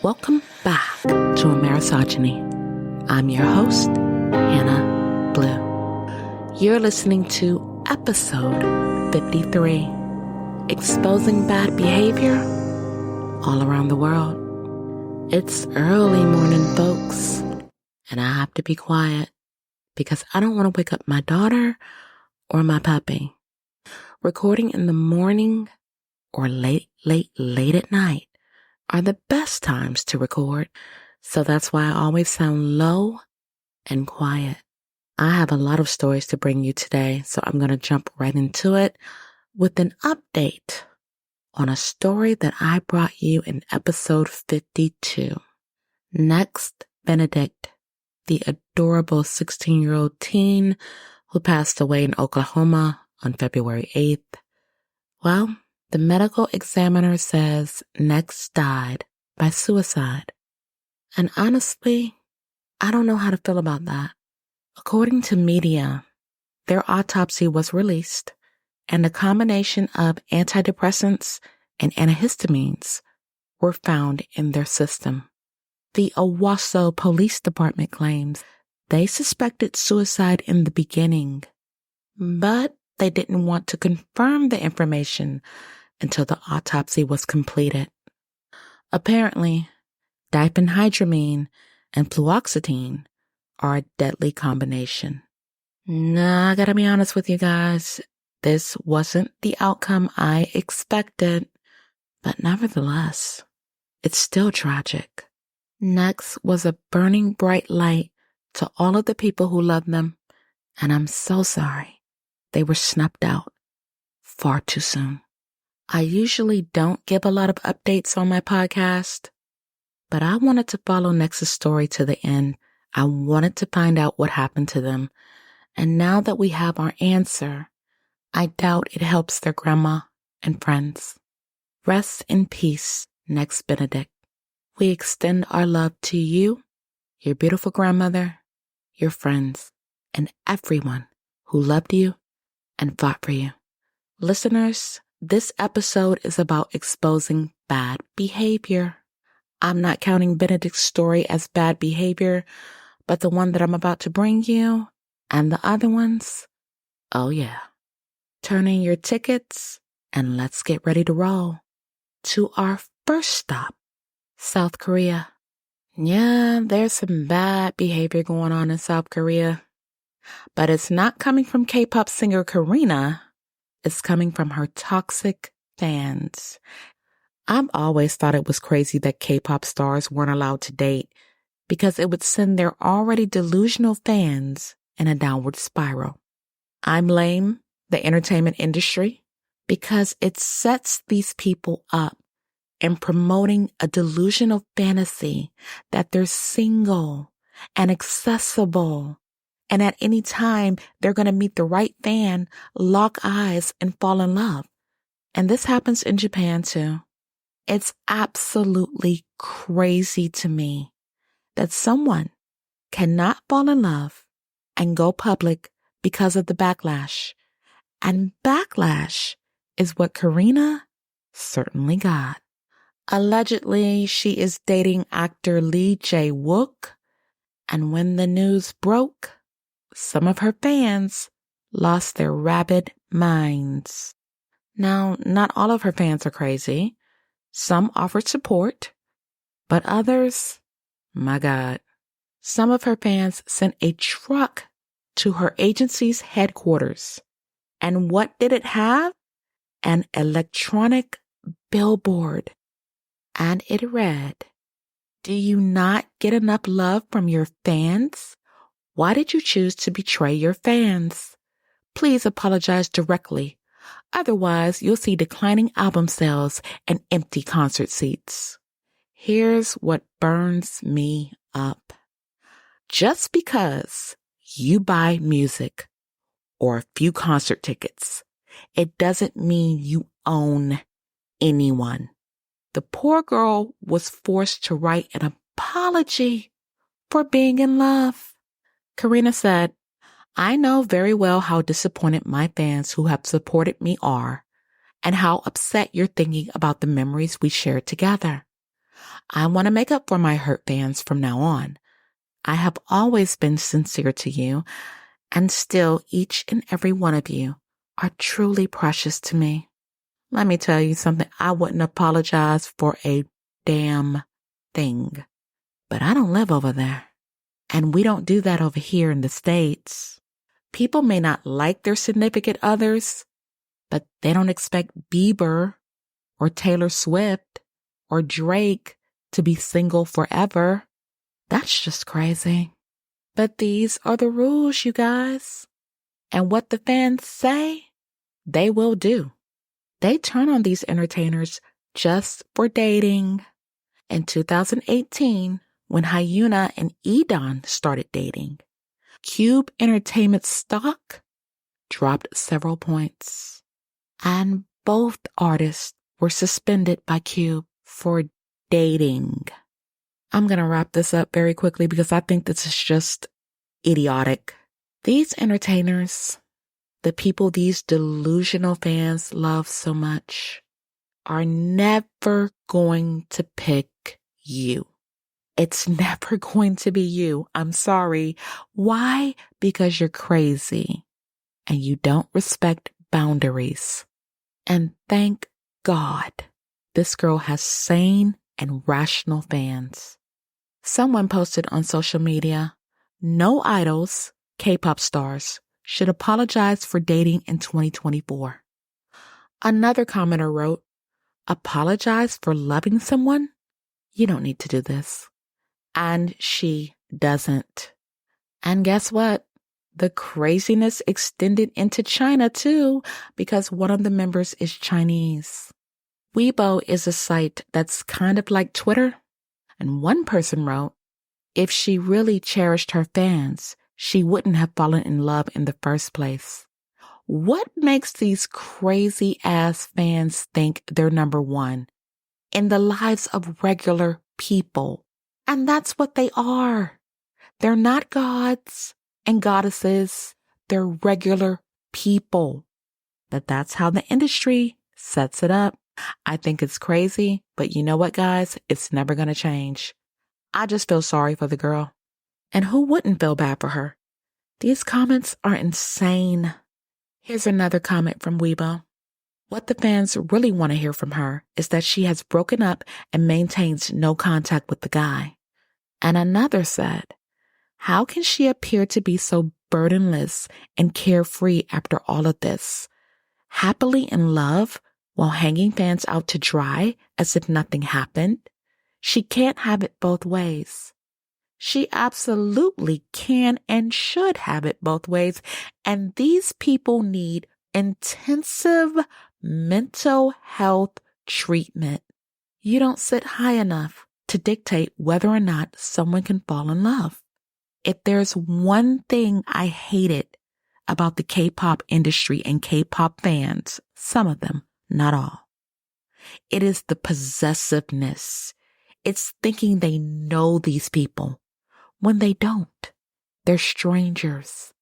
welcome back to Amerisogyny. I'm your host, Hannah Blue. You're listening to episode 53, Exposing Bad Behavior All Around the World. It's early morning, folks, and I have to be quiet because I don't want to wake up my daughter or my puppy. Recording in the morning or late at night are the best times to record, so that's why I always sound low and quiet. I have a lot of stories to bring you today, so I'm going to jump right into it with an update on a story that I brought you in episode 52. Nex Benedict, the adorable 16-year-old teen who passed away in Oklahoma on February 8th. Well, the medical examiner says Nex died by suicide. And honestly, I don't know how to feel about that. According to media, their autopsy was released, and a combination of antidepressants and antihistamines were found in their system. The Owasso Police Department claims they suspected suicide in the beginning, but they didn't want to confirm the information until the autopsy was completed. Apparently, diphenhydramine and fluoxetine are a deadly combination. Now, I gotta be honest with you guys, this wasn't the outcome I expected, but nevertheless, it's still tragic. Nex was a burning bright light to all of the people who loved them, and I'm so sorry they were snuffed out far too soon. I usually don't give a lot of updates on my podcast, but I wanted to follow Nex's story to the end. I wanted to find out what happened to them. And now that we have our answer, I doubt it helps their grandma and friends. Rest in peace, Nex Benedict. We extend our love to you, your beautiful grandmother, your friends, and everyone who loved you and fought for you. Listeners, this episode is about exposing bad behavior. I'm not counting Benedict's story as bad behavior, but the one that I'm about to bring you and the other ones, oh yeah. Turn in your tickets and let's get ready to roll to our first stop, South Korea. Yeah, there's some bad behavior going on in South Korea, but it's not coming from K-pop singer Karina. It's coming from her toxic fans. I've always thought it was crazy that K-pop stars weren't allowed to date because it would send their already delusional fans in a downward spiral. I blame the entertainment industry because it sets these people up in promoting a delusional fantasy that they're single and accessible, and at any time they're going to meet the right fan, lock eyes, and fall in love. And this happens in Japan too. It's absolutely crazy to me that someone cannot fall in love and go public because of the backlash. And backlash is what Karina certainly got. Allegedly, she is dating actor Lee Jae-wook, and when the news broke, some of her fans lost their rabid minds. Now, not all of her fans are crazy. Some offered support, but others, my God. Some of her fans sent a truck to her agency's headquarters. And what did it have? An electronic billboard. And it read, "Do you not get enough love from your fans? Why did you choose to betray your fans? Please apologize directly. Otherwise, you'll see declining album sales and empty concert seats." Here's what burns me up. Just because you buy music or a few concert tickets, it doesn't mean you own anyone. The poor girl was forced to write an apology for being in love. Karina said, "I know very well how disappointed my fans who have supported me are, and how upset you're thinking about the memories we shared together. I want to make up for my hurt fans from now on. I have always been sincere to you, and still each and every one of you are truly precious to me. Let me tell you something. I wouldn't apologize for a damn thing. But I don't live over there. And we don't do that over here in the States. People may not like their significant others, but they don't expect Bieber or Taylor Swift or Drake to be single forever. That's just crazy. But these are the rules, you guys. And what the fans say, they will do. They turn on these entertainers just for dating. In 2018, when Hyuna and Edon started dating, Cube Entertainment's stock dropped several points. And both artists were suspended by Cube for dating. I'm going to wrap this up very quickly because I think this is just idiotic. These entertainers, the people these delusional fans love so much, are never going to pick you. It's never going to be you. I'm sorry. Why? Because you're crazy and you don't respect boundaries. And thank God this girl has sane and rational fans. Someone posted on social media, no idols, K-pop stars, should apologize for dating in 2024. Another commenter wrote, apologize for loving someone? You don't need to do this. And she doesn't. And guess what? The craziness extended into China too, because one of the members is Chinese. Weibo is a site that's kind of like Twitter. And one person wrote, if she really cherished her fans, she wouldn't have fallen in love in the first place. What makes these crazy ass fans think they're number one in the lives of regular people? And that's what they are. They're not gods and goddesses. They're regular people. But that's how the industry sets it up. I think it's crazy, but you know what, guys? It's never going to change. I just feel sorry for the girl. And who wouldn't feel bad for her? These comments are insane. Here's another comment from Weibo. What the fans really want to hear from her is that she has broken up and maintains no contact with the guy. And another said, how can she appear to be so burdenless and carefree after all of this? Happily in love while hanging fans out to dry as if nothing happened? She can't have it both ways. She absolutely can and should have it both ways. And these people need intensive mental health treatment. You don't sit high enough to dictate whether or not someone can fall in love. If there's one thing I hated about the K-pop industry and K-pop fans, some of them, not all, it is the possessiveness. It's thinking they know these people when they don't. They're strangers.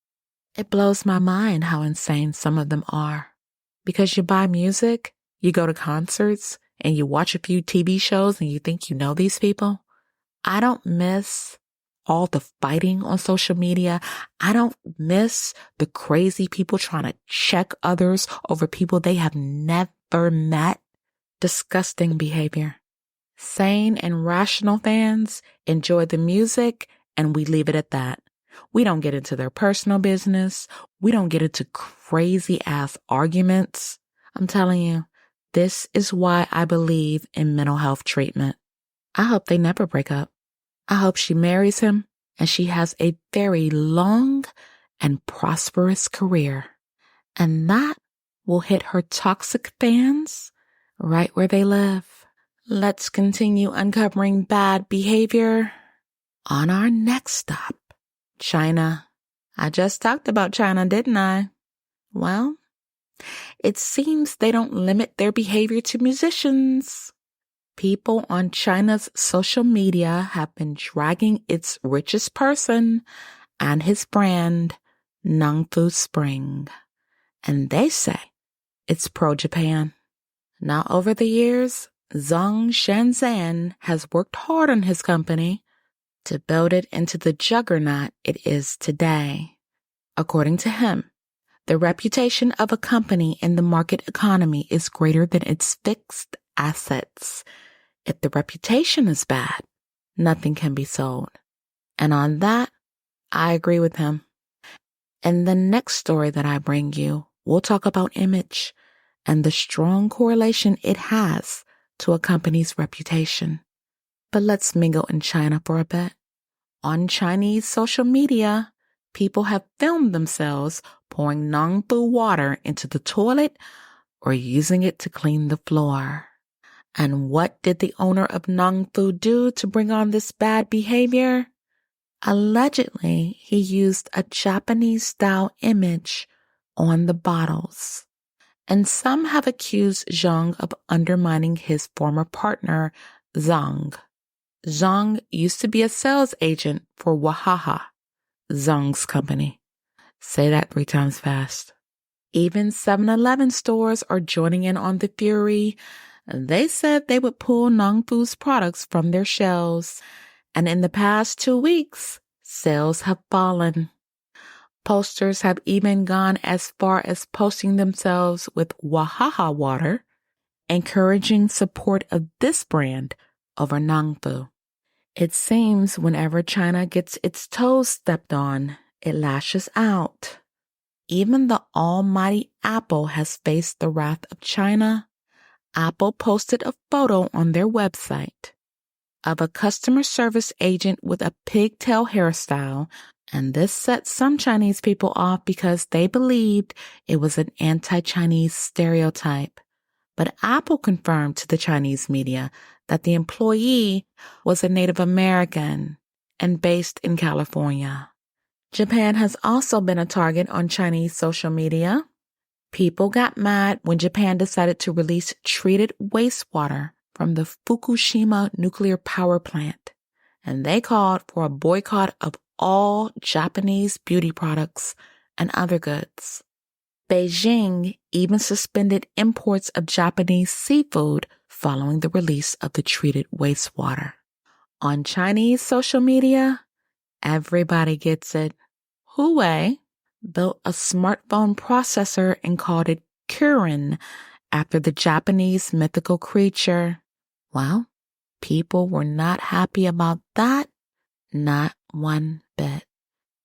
It blows my mind how insane some of them are. Because you buy music, you go to concerts, and you watch a few TV shows and you think you know these people. I don't miss all the fighting on social media. I don't miss the crazy people trying to check others over people they have never met. Disgusting behavior. Sane and rational fans enjoy the music and we leave it at that. We don't get into their personal business. We don't get into crazy ass arguments. I'm telling you, this is why I believe in mental health treatment. I hope they never break up. I hope she marries him and she has a very long and prosperous career. And that will hit her toxic fans right where they live. Let's continue uncovering bad behavior on our next stop, China. I just talked about China, didn't I? Well, it seems they don't limit their behavior to musicians. People on China's social media have been dragging its richest person and his brand, Nongfu Spring. And they say it's pro-Japan. Now, over the years, Zhang Shenzhen has worked hard on his company to build it into the juggernaut it is today. According to him, the reputation of a company in the market economy is greater than its fixed assets. If the reputation is bad, nothing can be sold. And on that, I agree with him. In the next story that I bring you, we'll talk about image and the strong correlation it has to a company's reputation. But let's mingle in China for a bit. On Chinese social media, people have filmed themselves pouring nongfu water into the toilet or using it to clean the floor. And what did the owner of nongfu do to bring on this bad behavior? Allegedly, he used a Japanese-style image on the bottles. And some have accused Zhang of undermining his former partner, Zhang. Zhang used to be a sales agent for Wahaha, Zhang's company. Say that 3 times fast. Even 7-Eleven stores are joining in on the fury. They said they would pull Nongfu's products from their shelves. And in the past 2 weeks, sales have fallen. Posters have even gone as far as posting themselves with Wahaha water, encouraging support of this brand over Nongfu. It seems whenever China gets its toes stepped on, it lashes out. Even the almighty Apple has faced the wrath of China. Apple posted a photo on their website of a customer service agent with a pigtail hairstyle, and this set some Chinese people off because they believed it was an anti-Chinese stereotype. But Apple confirmed to the Chinese media that the employee was a Native American and based in California. Japan has also been a target on Chinese social media. People got mad when Japan decided to release treated wastewater from the Fukushima nuclear power plant, and they called for a boycott of all Japanese beauty products and other goods. Beijing even suspended imports of Japanese seafood following the release of the treated wastewater. On Chinese social media, everybody gets it. Huawei built a smartphone processor and called it Kirin after the Japanese mythical creature. Well, people were not happy about that, not one bit.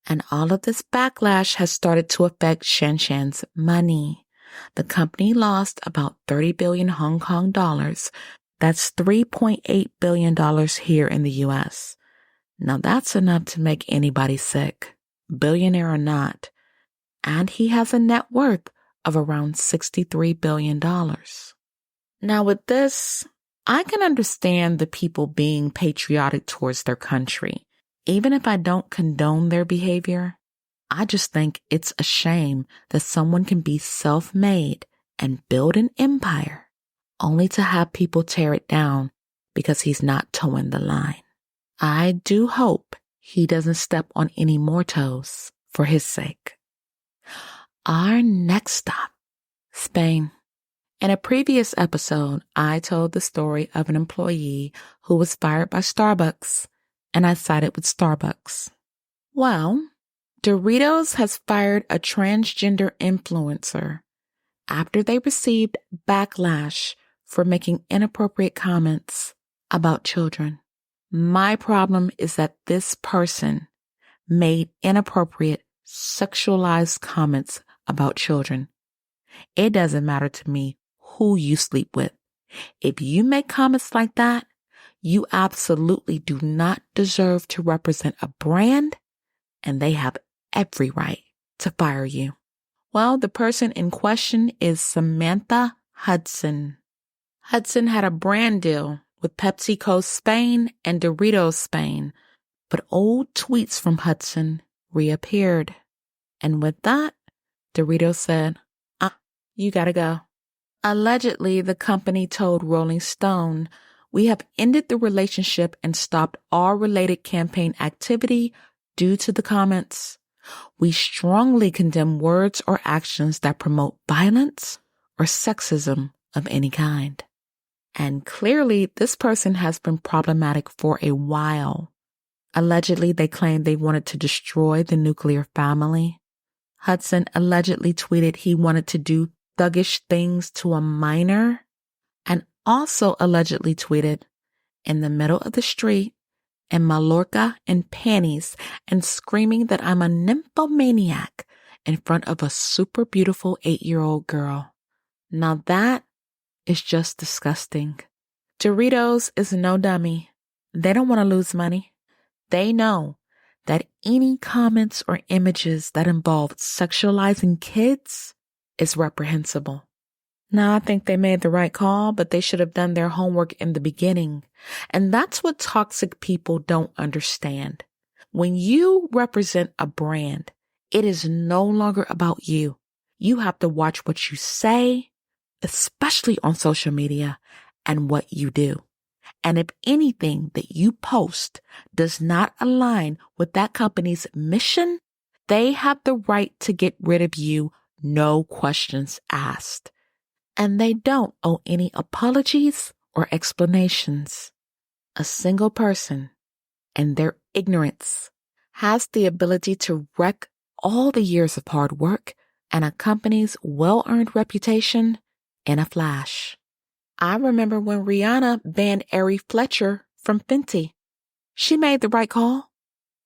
And all of this backlash has started to affect Shenzhen's money. The company lost about 30 billion Hong Kong dollars. That's $3.8 billion here in the U.S. Now that's enough to make anybody sick, billionaire or not. And he has a net worth of around $63 billion. Now with this, I can understand the people being patriotic towards their country. Even if I don't condone their behavior, I just think it's a shame that someone can be self-made and build an empire only to have people tear it down because he's not toeing the line. I do hope he doesn't step on any more toes for his sake. Our next stop, Spain. In a previous episode, I told the story of an employee who was fired by Starbucks, and I sided with Starbucks. Well, Doritos has fired a transgender influencer after they received backlash for making inappropriate comments about children. My problem is that this person made inappropriate sexualized comments about children. It doesn't matter to me who you sleep with. If you make comments like that, you absolutely do not deserve to represent a brand, and they have every right to fire you. Well, the person in question is Samantha Hudson. Hudson had a brand deal with PepsiCo Spain and Doritos Spain, but old tweets from Hudson reappeared. And with that, Doritos said, you gotta go. Allegedly, the company told Rolling Stone, "We have ended the relationship and stopped all related campaign activity due to the comments. We strongly condemn words or actions that promote violence or sexism of any kind." And clearly, this person has been problematic for a while. Allegedly, they claimed they wanted to destroy the nuclear family. Hudson allegedly tweeted he wanted to do thuggish things to a minor, and also allegedly tweeted, "In the middle of the street, in Mallorca in panties, and screaming that I'm a nymphomaniac in front of a super beautiful 8-year-old girl." Now that is just disgusting. Doritos is no dummy. They don't want to lose money. They know that any comments or images that involve sexualizing kids is reprehensible. Now, I think they made the right call, but they should have done their homework in the beginning. And that's what toxic people don't understand. When you represent a brand, it is no longer about you. You have to watch what you say, especially on social media, and what you do. And if anything that you post does not align with that company's mission, they have the right to get rid of you, no questions asked. And they don't owe any apologies or explanations. A single person and their ignorance has the ability to wreck all the years of hard work and a company's well-earned reputation in a flash. I remember when Rihanna banned Ari Fletcher from Fenty. She made the right call.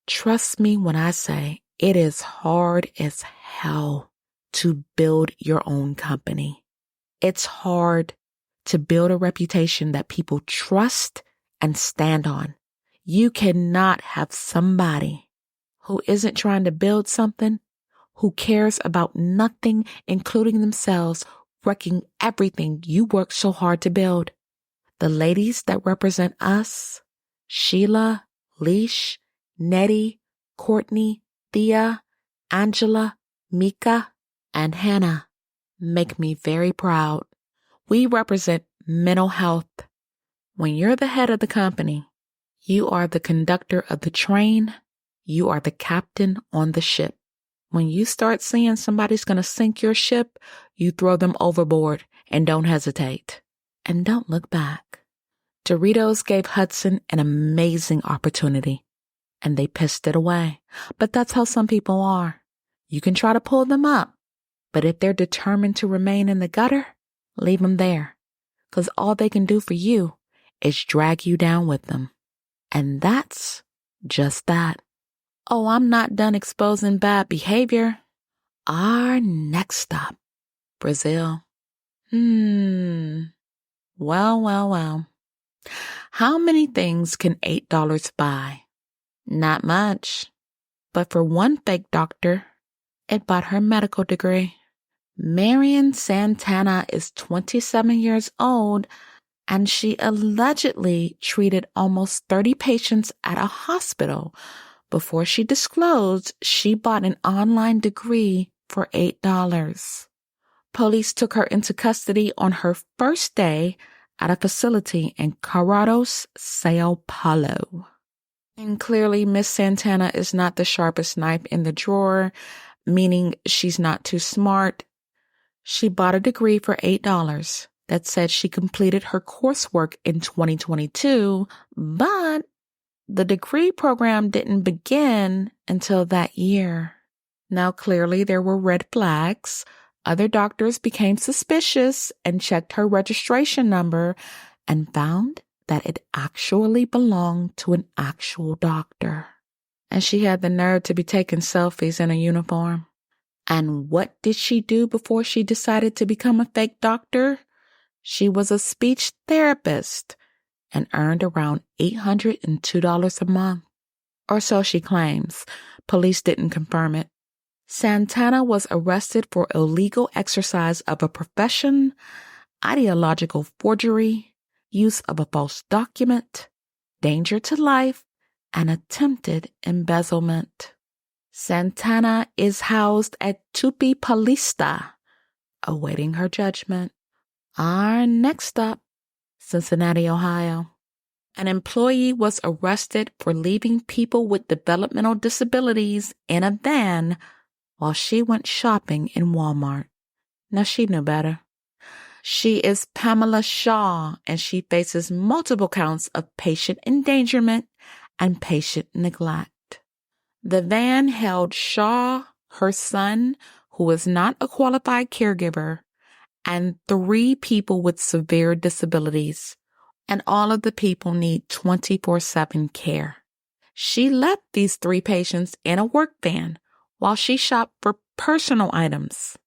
Trust me when I say it is hard as hell to build your own company. It's hard to build a reputation that people trust and stand on. You cannot have somebody who isn't trying to build something, who cares about nothing, including themselves, wrecking everything you worked so hard to build. The ladies that represent us, Sheila, Leash, Nettie, Courtney, Thea, Angela, Mika, and Hannah, make me very proud. We represent mental health. When you're the head of the company, you are the conductor of the train. You are the captain on the ship. When you start seeing somebody's going to sink your ship, you throw them overboard and don't hesitate. And don't look back. Doritos gave Hudson an amazing opportunity, and they pissed it away. But that's how some people are. You can try to pull them up, but if they're determined to remain in the gutter, leave them there. Because all they can do for you is drag you down with them. And that's just that. Oh, I'm not done exposing bad behavior. Our next stop, Brazil. Well. How many things can $8 buy? Not much. But for one fake doctor, it bought her medical degree. Marian Santana is 27 years old, and she allegedly treated almost 30 patients at a hospital before she disclosed she bought an online degree for $8. Police took her into custody on her first day at a facility in Carrados, Sao Paulo. And clearly, Miss Santana is not the sharpest knife in the drawer, meaning she's not too smart. She bought a degree for $8 that said she completed her coursework in 2022, but the degree program didn't begin until that year. Now, clearly, there were red flags. Other doctors became suspicious and checked her registration number and found that it actually belonged to an actual doctor. And she had the nerve to be taking selfies in a uniform. And what did she do before she decided to become a fake doctor? She was a speech therapist and earned around $802 a month. Or so she claims. Police didn't confirm it. Santana was arrested for illegal exercise of a profession, ideological forgery, use of a false document, danger to life, and attempted embezzlement. Santana is housed at Tupi Paulista, awaiting her judgment. Our next stop, Cincinnati, Ohio. An employee was arrested for leaving people with developmental disabilities in a van while she went shopping in Walmart. Now, she knew better. She is Pamela Shaw, and she faces multiple counts of patient endangerment and patient neglect. The van held Shaw, her son, who is not a qualified caregiver, and 3 people with severe disabilities, and all of the people need 24/7 care. She left these 3 patients in a work van while she shopped for personal items.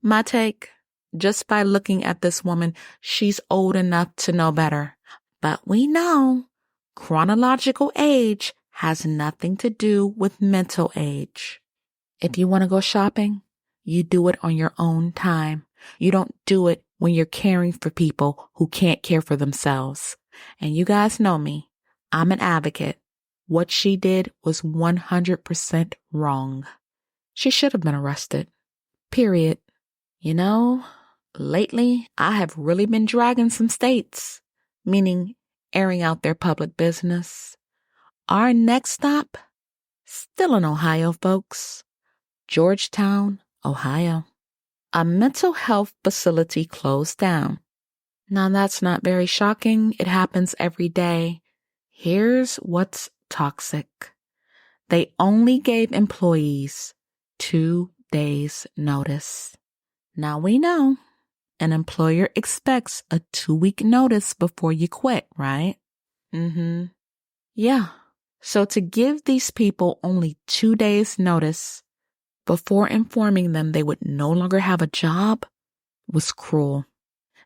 My take, just by looking at this woman, she's old enough to know better. But we know chronological age has nothing to do with mental age. If you want to go shopping, you do it on your own time. You don't do it when you're caring for people who can't care for themselves. And you guys know me. I'm an advocate. What she did was 100% wrong. She should have been arrested. Period. You know, lately I have really been dragging some states, meaning airing out their public business. Our next stop, still in Ohio, folks. Georgetown, Ohio. A mental health facility closed down. Now that's not very shocking. It happens every day. Here's what's toxic. They only gave employees 2 days' notice. Now we know an employer expects a 2-week notice before you quit, right? Yeah. So to give these people only 2 days' notice before informing them they would no longer have a job was cruel.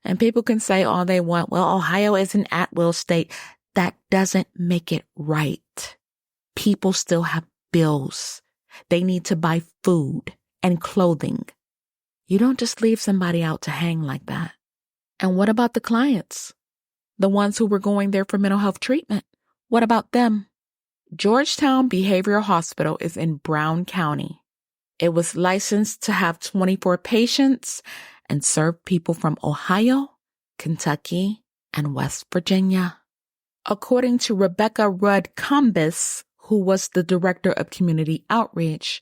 And people can say all they want, well, Ohio is an at-will state. That doesn't make it right. People still have bills. They need to buy food and clothing. You don't just leave somebody out to hang like that. And what about the clients? The ones who were going there for mental health treatment? What about them? Georgetown Behavioral Hospital is in Brown County. It was licensed to have 24 patients and serve people from Ohio, Kentucky, and West Virginia. According to Rebecca Rudd-Cumbis, who was the director of community outreach,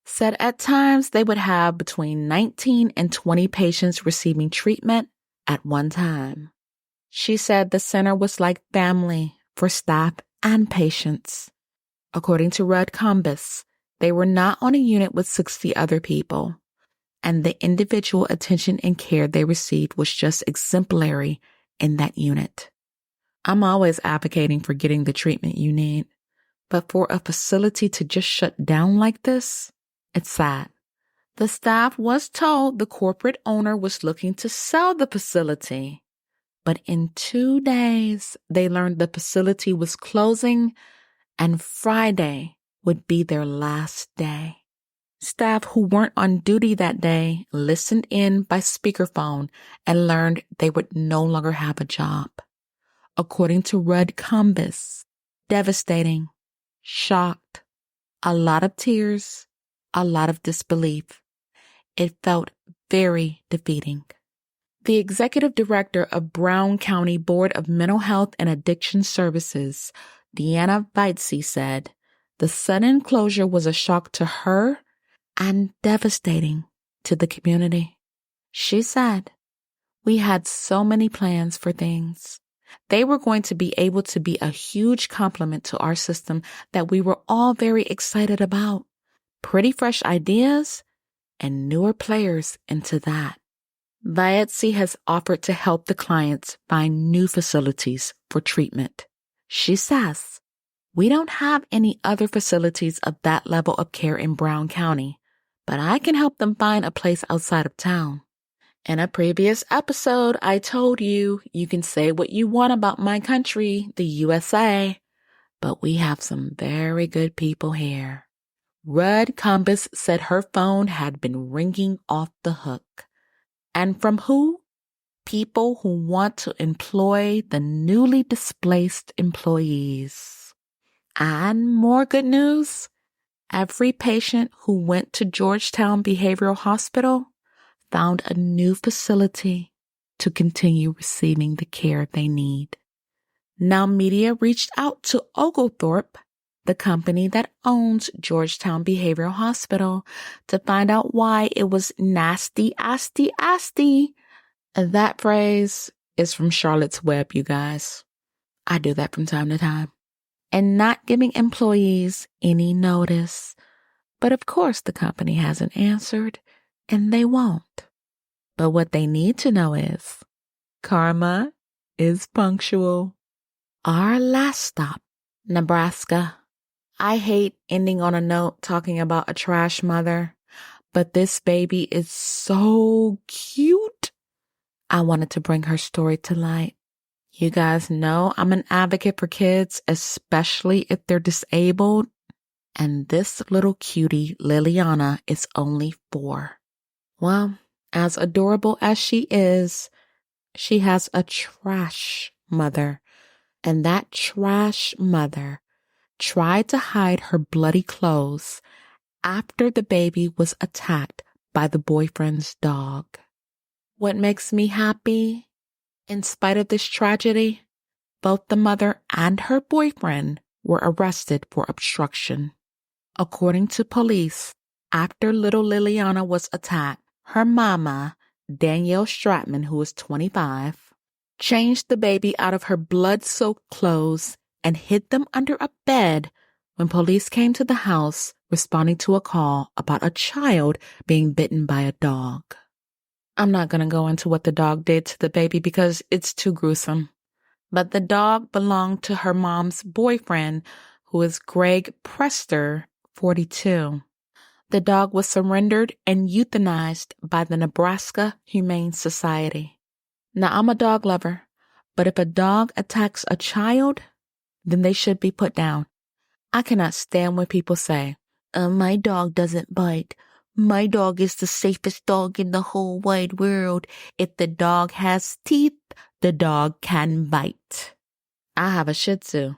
said at times they would have between 19 and 20 patients receiving treatment at one time. She said the center was like family for staff and patients. According to Rudd-Cumbis, they were not on a unit with 60 other people, and the individual attention and care they received was just exemplary in that unit. I'm always advocating for getting the treatment you need, but for a facility to just shut down like this, it's sad. The staff was told the corporate owner was looking to sell the facility, but in 2 days, they learned the facility was closing and Friday would be their last day. Staff who weren't on duty that day listened in by speakerphone and learned they would no longer have a job. According to Rudd-Cumbis, devastating, shocked, a lot of tears, a lot of disbelief. It felt very defeating. The executive director of Brown County Board of Mental Health and Addiction Services, Deanna Vitzi, said, the sudden closure was a shock to her and devastating to the community. She said, we had so many plans for things. They were going to be able to be a huge complement to our system that we were all very excited about. Pretty fresh ideas and newer players into that. Vitzi has offered to help the clients find new facilities for treatment. She says, we don't have any other facilities of that level of care in Brown County, but I can help them find a place outside of town. In a previous episode, I told you can say what you want about my country, the USA, but we have some very good people here. Rudd-Cumbis said her phone had been ringing off the hook. And from who? People who want to employ the newly displaced employees. And more good news, every patient who went to Georgetown Behavioral Hospital found a new facility to continue receiving the care they need. Now media reached out to Oglethorpe, the company that owns Georgetown Behavioral Hospital, to find out why it was nasty, That phrase is from Charlotte's Web, you guys. I do that from time to time. And not giving employees any notice. But of course the company hasn't answered, and they won't. But what they need to know is, karma is punctual. Our last stop, Nebraska. I hate ending on a note talking about a trash mother, but this baby is so cute. I wanted to bring her story to light. You guys know I'm an advocate for kids, especially if they're disabled. And this little cutie, Liliana, is only 4. Well, as adorable as she is, she has a trash mother. And that trash mother tried to hide her bloody clothes after the baby was attacked by the boyfriend's dog. What makes me happy, in spite of this tragedy, both the mother and her boyfriend were arrested for obstruction. According to police, after little Liliana was attacked, her mama, Danielle Stratman, who was 25, changed the baby out of her blood-soaked clothes and hid them under a bed when police came to the house responding to a call about a child being bitten by a dog. I'm not going to go into what the dog did to the baby because it's too gruesome. But the dog belonged to her mom's boyfriend, who is Greg Prester, 42. The dog was surrendered and euthanized by the Nebraska Humane Society. Now, I'm a dog lover, but if a dog attacks a child, then they should be put down. I cannot stand when people say, my dog doesn't bite. My dog is the safest dog in the whole wide world. If the dog has teeth, the dog can bite. I have a Shih Tzu.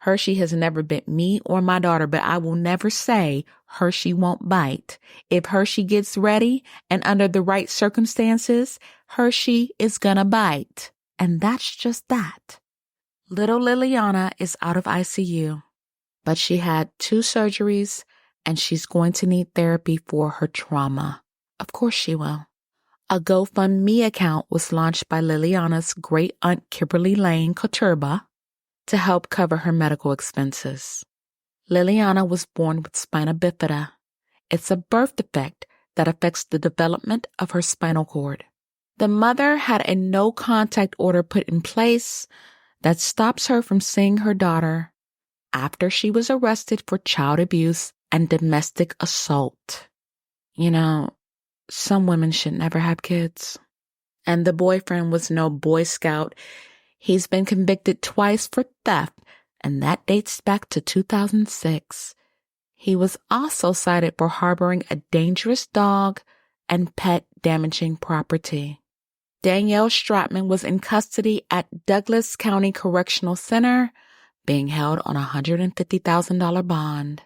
Hershey has never bit me or my daughter, but I will never say Hershey won't bite. If Hershey gets ready and under the right circumstances, Hershey is gonna bite. And that's just that. Little Liliana is out of ICU, but she had 2 surgeries and she's going to need therapy for her trauma. Of course she will. A GoFundMe account was launched by Liliana's great aunt Kimberly Lane Coturba to help cover her medical expenses. Liliana was born with spina bifida. It's a birth defect that affects the development of her spinal cord. The mother had a no-contact order put in place that stops her from seeing her daughter after she was arrested for child abuse and domestic assault. You know, some women should never have kids. And the boyfriend was no Boy Scout. He's been convicted twice for theft, and that dates back to 2006. He was also cited for harboring a dangerous dog and pet damaging property. Danielle Stratman was in custody at Douglas County Correctional Center, being held on a $150,000 bond.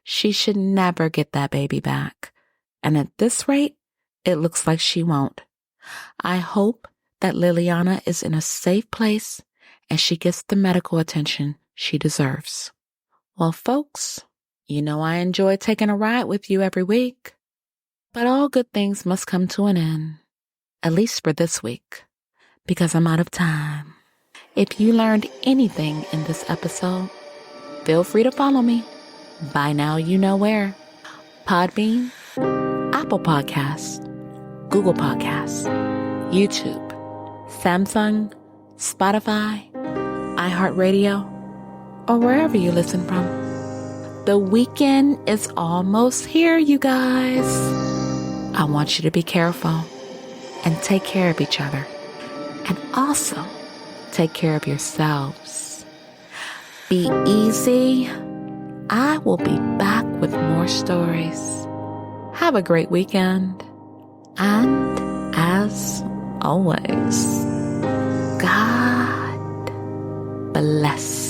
She should never get that baby back. And at this rate, it looks like she won't. I hope that Liliana is in a safe place and she gets the medical attention she deserves. Well, folks, you know I enjoy taking a ride with you every week. But all good things must come to an end, at least for this week, because I'm out of time. If you learned anything in this episode, feel free to follow me. By now you know where. Podbean, Apple Podcasts, Google Podcasts, YouTube, Samsung, Spotify, iHeartRadio, or wherever you listen from. The weekend is almost here, you guys. I want you to be careful and take care of each other. And also take care of yourselves. Be easy. I will be back with more stories. Have a great weekend. And as always, God bless.